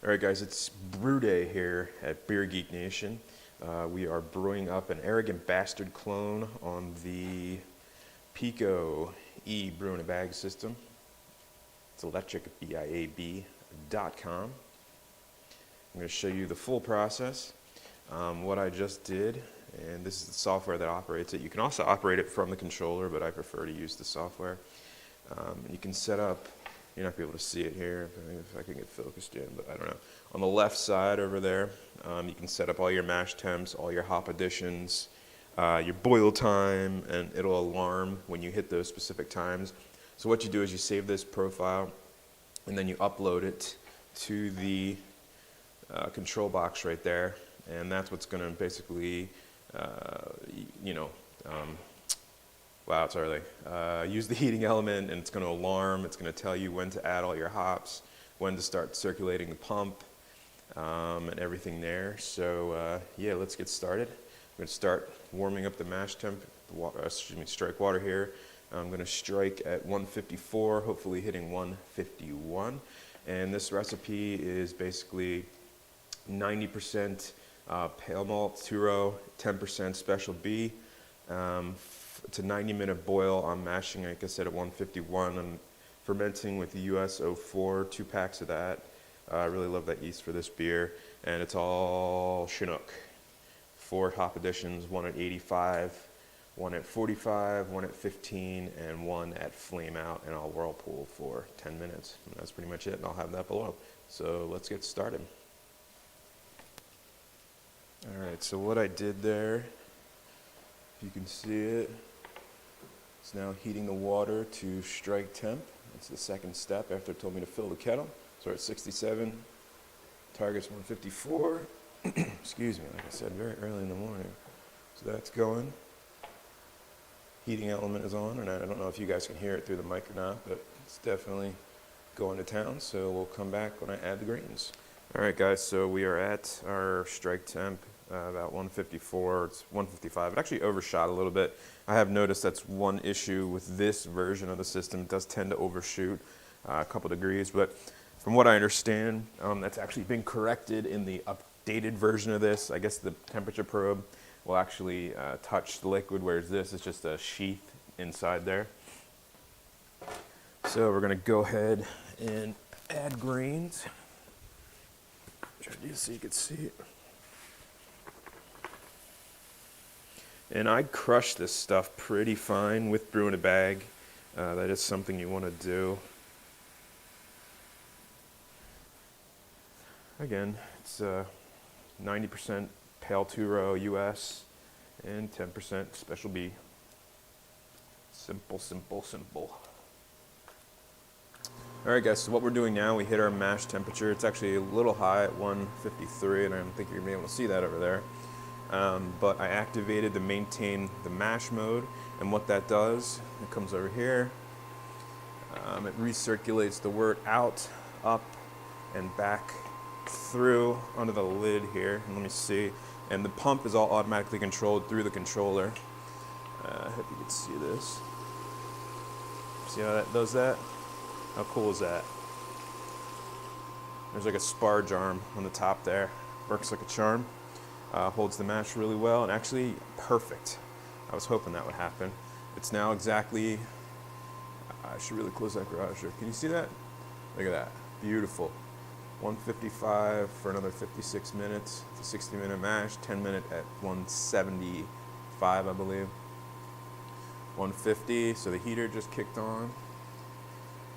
All right, guys, it's brew day here at Beer Geek Nation. We are brewing up an arrogant bastard clone on the Pico E brew in a bag system. It's electric at BIAB.com. I'm going to show you the full process, what I just did, and this is the software that operates it. You can also operate it from the controller, but I prefer to use the software. You can set up. You're not going to be able to see it here, if I can get focused in, but I don't know. On the left side over there, you can set up all your mash temps, all your hop additions, your boil time, and it'll alarm when you hit those specific times. So what you do is you save this profile, and then you upload it to the control box right there, and that's what's going to basically, wow, it's early. Use the heating element, and it's going to alarm. It's going to tell you when to add all your hops, when to start circulating the pump, and everything there. So yeah, let's get started. I'm going to start warming up the mash temp, strike water here. I'm going to strike at 154, hopefully hitting 151. And this recipe is basically 90% pale malt, 2-row, 10% special B. It's a 90-minute boil. I'm mashing, like I said, at 151. I'm fermenting with the US 04, 2 packs of that. I really love that yeast for this beer. And it's all Chinook. 4 hop additions, 1 at 85, 1 at 45, 1 at 15, and 1 at flame out. And I'll whirlpool for 10 minutes. And that's pretty much it, and I'll have that below. So let's get started. All right, so what I did there, if you can see it, it's now heating the water to strike temp. That's the second step after it told me to fill the kettle. So we're at 67, target's 154. Excuse me, like I said, very early in the morning. So that's going. Heating element is on, and I don't know if you guys can hear it through the mic or not, but it's definitely going to town. So we'll come back when I add the grains. All right, guys, so we are at our strike temp. About 154, it's 155. It actually overshot a little bit. I have noticed that's one issue with this version of the system. It does tend to overshoot a couple degrees, but from what I understand, that's actually been corrected in the updated version of this. I guess the temperature probe will actually touch the liquid, whereas this is just a sheath inside there. So we're gonna go ahead and add grains. Try to do this so you can see it. And I crush this stuff pretty fine with brew in a bag. That is something you want to do. Again, it's 90% pale 2-row US and 10% special B. Simple, simple, simple. All right, guys, so what we're doing now, we hit our mash temperature. It's actually a little high at 153, and I don't think you're going to be able to see that over there. But I activated the maintain the mash mode, and what that does, it comes over here, it recirculates the wort out, up, and back through under the lid here, and let me see, and the pump is all automatically controlled through the controller. I hope you can see this. See how that does that? How cool is that? There's like a sparge arm on the top there, works like a charm. Holds the mash really well, and actually perfect. I was hoping that would happen. It's now exactly, I should really close that garage door. Can you see that? Look at that, beautiful. 155 for another 56 minutes. It's a 60-minute mash, 10-minute at 175, I believe. 150, so the heater just kicked on.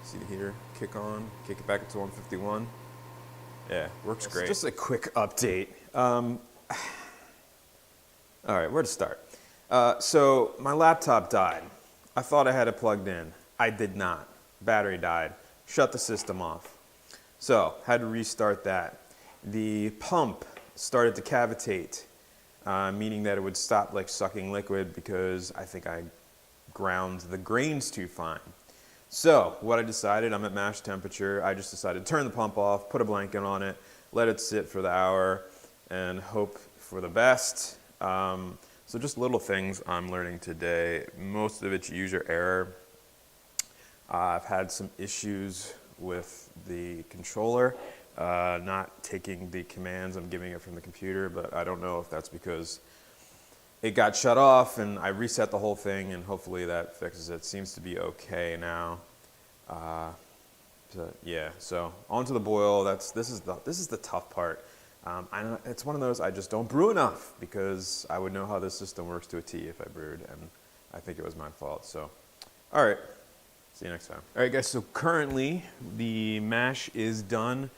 See the heater kick on, kick it back up to 151. Yeah, works great. Just a quick update. All right, where to start? So my laptop died. I thought I had it plugged in. I did not. Battery died. Shut the system off. So had to restart that. The pump started to cavitate, meaning that it would stop like sucking liquid because I think I ground the grains too fine. So what I decided, I'm at mash temperature. I just decided to turn the pump off, put a blanket on it, let it sit for the hour, and hope for the best. So just little things I'm learning today. Most of it's user error. I've had some issues with the controller. not taking the commands I'm giving it from the computer, but I don't know if that's because it got shut off and I reset the whole thing, and hopefully that fixes it. Seems to be okay now. Yeah, so onto the boil. This is the tough part. I know it's one of those I just don't brew enough, because I would know how this system works to a T if I brewed, and I think it was my fault. So, all right, see you next time. All right, guys. So currently the mash is done.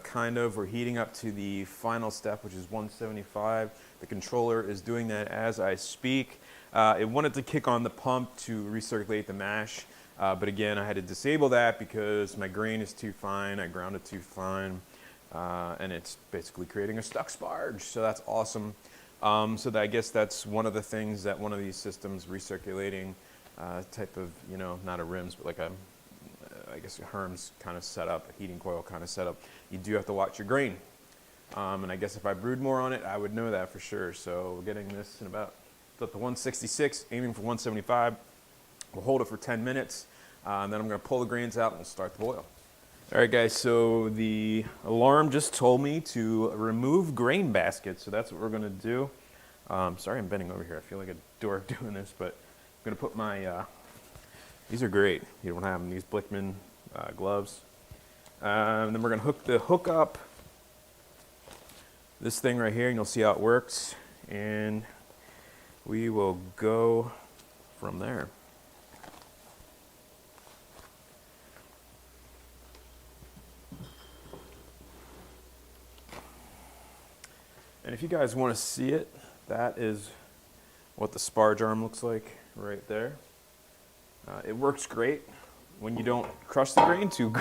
Kind of. We're heating up to the final step, which is 175. The controller is doing that as I speak. It wanted to kick on the pump to recirculate the mash, but again, I had to disable that because my grain is too fine. I ground it too fine, and it's basically creating a stuck sparge. So that's awesome. So I guess that's one of the things that one of these systems, recirculating type of, not a RIMS, but like I guess a HERMS kind of setup, a heating coil kind of setup. You do have to watch your grain. And I guess if I brewed more on it, I would know that for sure. So we're getting this in about, it's up to 166, aiming for 175. We'll hold it for 10 minutes, and then I'm going to pull the grains out and we'll start the boil. All right, guys, so the alarm just told me to remove grain baskets, so that's what we're going to do. Sorry I'm bending over here. I feel like a dork doing this, but I'm going to put my, these are great. You don't have them, these Blickman gloves. And then we're going to hook up this thing right here, and you'll see how it works, and we will go from there. And if you guys want to see it, that is what the sparge arm looks like right there. It works great when you don't crush the grain too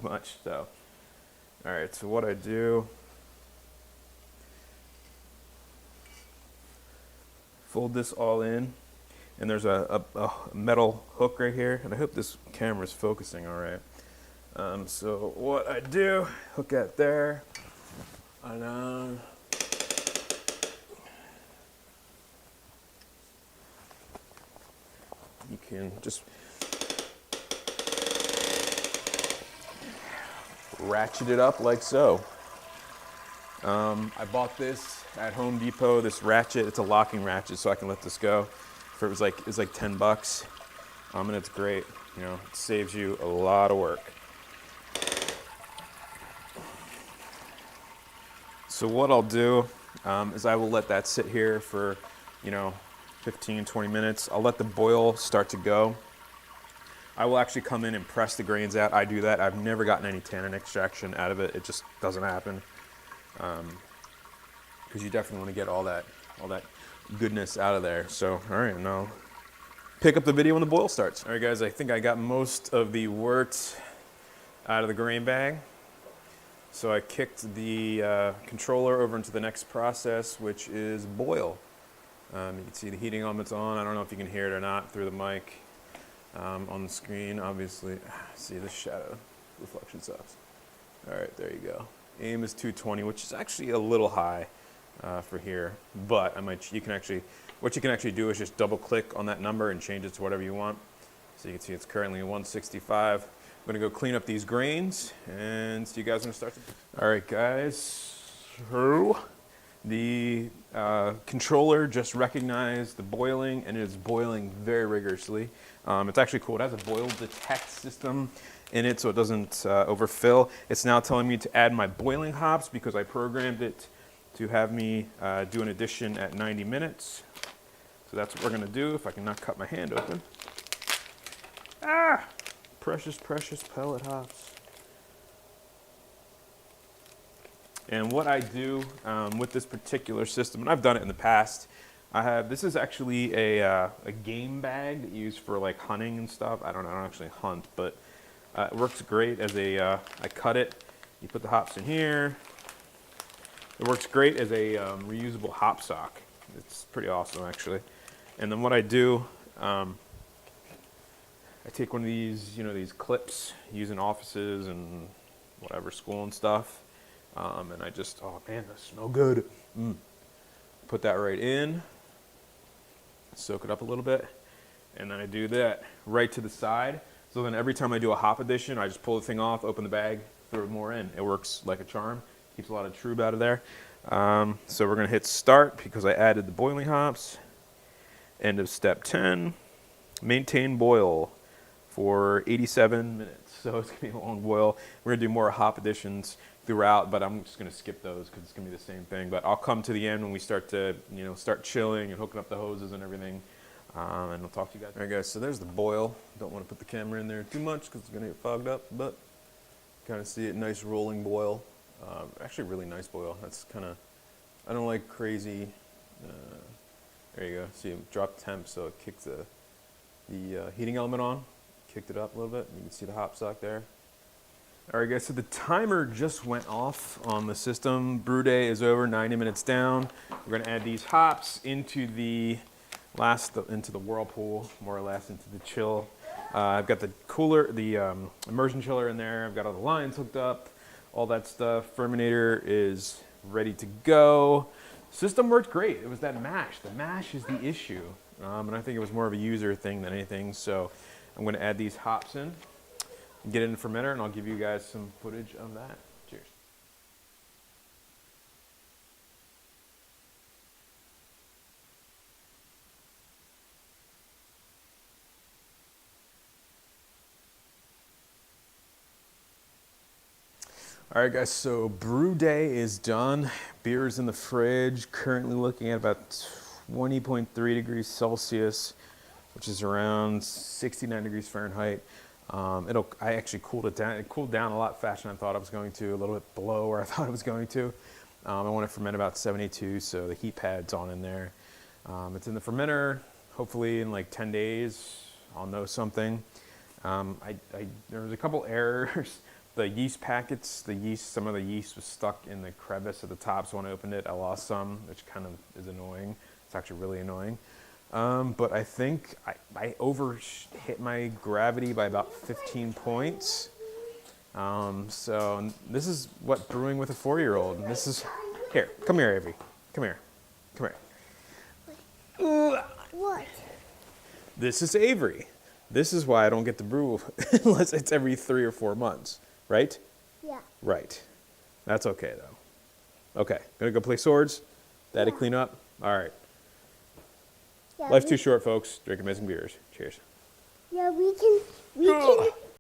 much. So, all right, so what I do, fold this all in, and there's a metal hook right here, and I hope this camera's focusing all right. So what I do, hook that there, and you can just ratchet it up like so. I bought this at Home Depot, this ratchet. It's a locking ratchet, so I can let this go. It was like $10, and it's great. It saves you a lot of work. So what I'll do is I will let that sit here for 15, 20 minutes. I'll let the boil start to go. I will actually come in and press the grains out. I do that. I've never gotten any tannin extraction out of it. It just doesn't happen. Because you definitely want to get all that goodness out of there. So, all right, and I'll pick up the video when the boil starts. All right, guys, I think I got most of the wort out of the grain bag. So I kicked the controller over into the next process, which is boil. You can see the heating element's on. I don't know if you can hear it or not through the mic. On the screen, obviously, see the shadow reflection sucks. All right, there you go. Aim is 220, which is actually a little high for here, but what you can actually do is just double click on that number and change it to whatever you want. So you can see it's currently 165. I'm gonna go clean up these grains and see you guys when it starts. All right, guys, so the controller just recognized the boiling, and it is boiling very rigorously. It's actually cool. It has a boil detect system in it, so it doesn't overfill. It's now telling me to add my boiling hops because I programmed it to have me do an addition at 90 minutes. So that's what we're going to do, if I can not cut my hand open. Ah! Precious, precious pellet hops. And what I do with this particular system, and I've done it in the past, this is actually a game bag that you use for like hunting and stuff. I don't actually hunt, but it works great as I cut it. You put the hops in here. It works great as a reusable hop sock. It's pretty awesome, actually. And then what I do, I take one of these, these clips used in offices and whatever, school and stuff. And I just, oh man, that smells good. Put that right in, soak it up a little bit, and then I do that right to the side. So then every time I do a hop addition, I just pull the thing off, open the bag, throw more in. It works like a charm. Keeps a lot of trub out of there. So we're going to hit start because I added the boiling hops. End of step 10. Maintain boil for 87 minutes. So it's going to be a long boil. We're going to do more hop additions throughout, but I'm just going to skip those because it's going to be the same thing. But I'll come to the end when we start to, start chilling and hooking up the hoses and everything. And I'll talk to you guys. All right, guys, so there's the boil. Don't want to put the camera in there too much because it's going to get fogged up, but kind of see it, nice rolling boil. Actually, really nice boil. That's kind of, I don't like crazy. There you go. See, it dropped temp, so it kicked the heating element on. Kicked it up a little bit. You can see the hop stock there. All right, guys, so the timer just went off on the system. Brew day is over, 90 minutes down. We're going to add these hops into the into the whirlpool, more or less, into the chill. I've got the cooler, the immersion chiller in there. I've got all the lines hooked up, all that stuff. Fermentator is ready to go. System worked great. It was that mash. The mash is the issue. And I think it was more of a user thing than anything. So I'm going to add these hops in, get it in the fermenter, and I'll give you guys some footage of that. Cheers. All right, guys, so brew day is done. Beer is in the fridge, currently looking at about 20.3 degrees Celsius, which is around 69 degrees Fahrenheit. I actually cooled it down. It cooled down a lot faster than I thought it was going to, a little bit below where I thought it was going to. I want to ferment about 72, so the heat pad's on in there. It's in the fermenter. Hopefully in like 10 days, I'll know something. There was a couple errors. The yeast packets, some of the yeast was stuck in the crevice at the top, so when I opened it, I lost some, which kind of is annoying. It's actually really annoying. But I think I hit my gravity by about 15 points. So this is what brewing with a 4-year-old. This is, here, come here, Avery. Come here. Come here. What? This is Avery. This is why I don't get to brew unless it's every 3 or 4 months. Right? Yeah. Right. That's okay, though. Okay, gonna go play swords? Daddy clean up? All right. Yeah, Life's too short, folks. Drink amazing beers. Cheers. Yeah, we can